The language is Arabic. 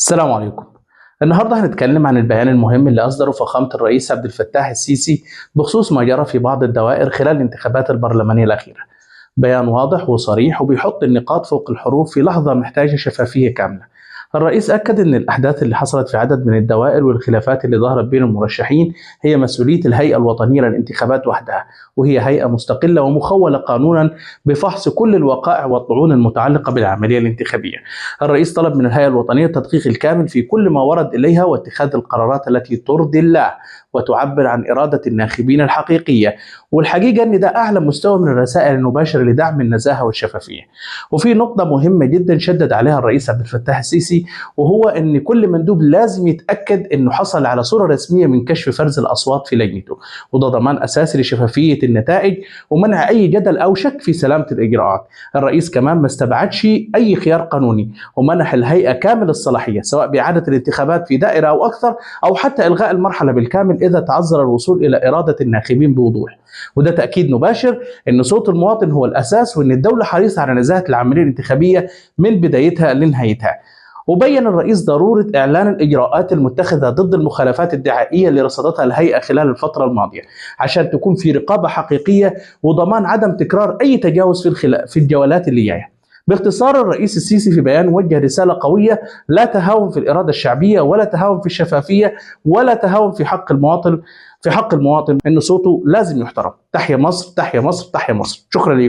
السلام عليكم. النهارده هنتكلم عن البيان المهم اللي أصدره فخامة الرئيس عبد الفتاح السيسي بخصوص ما جرى في بعض الدوائر خلال الانتخابات البرلمانية الأخيرة. بيان واضح وصريح وبيحط النقاط فوق الحروف في لحظة محتاجة شفافية كاملة. الرئيس أكد أن الأحداث اللي حصلت في عدد من الدوائر والخلافات اللي ظهرت بين المرشحين هي مسؤولية الهيئة الوطنية للانتخابات وحدها، وهي هيئة مستقلة ومخولة قانونا بفحص كل الوقائع والطعون المتعلقة بالعملية الانتخابية. الرئيس طلب من الهيئة الوطنية التدقيق الكامل في كل ما ورد إليها واتخاذ القرارات التي ترضي الله وتعبر عن إرادة الناخبين الحقيقية، والحقيقة أن ده أعلى مستوى من الرسائل المباشرة لدعم النزاهة والشفافية. وفي نقطة مهمة جدا شدد عليها الرئيس عبد الفتاح السيسي، وهو أن كل مندوب لازم يتأكد أنه حصل على صورة رسمية من كشف فرز الأصوات في لجنته، وده ضمان أساسي لشفافية النتائج ومنع أي جدل أو شك في سلامة الإجراءات. الرئيس كمان ما استبعدش أي خيار قانوني ومنح الهيئة كامل الصلاحية سواء بإعادة الانتخابات في دائرة أو أكثر، أو حتى إلغاء المرحلة بالكامل إذا تعذر الوصول إلى إرادة الناخبين بوضوح. وده تأكيد مباشر أن صوت المواطن هو الأساس، وأن الدولة حريصة على نزاهة العملية الانتخابية من بدايتها لنهايتها. وبين الرئيس ضرورة إعلان الإجراءات المتخذة ضد المخالفات الدعائية اللي رصدتها الهيئة خلال الفترة الماضية عشان تكون في رقابة حقيقية وضمان عدم تكرار أي تجاوز في الجولات اللي جاية. باختصار، الرئيس السيسي في بيان وجه رسالة قوية: لا تهاون في الإرادة الشعبية، ولا تهاون في الشفافية، ولا تهاون في حق المواطن إن صوته لازم يحترم. تحيا مصر، تحيا مصر، تحيا مصر. شكرا لكم.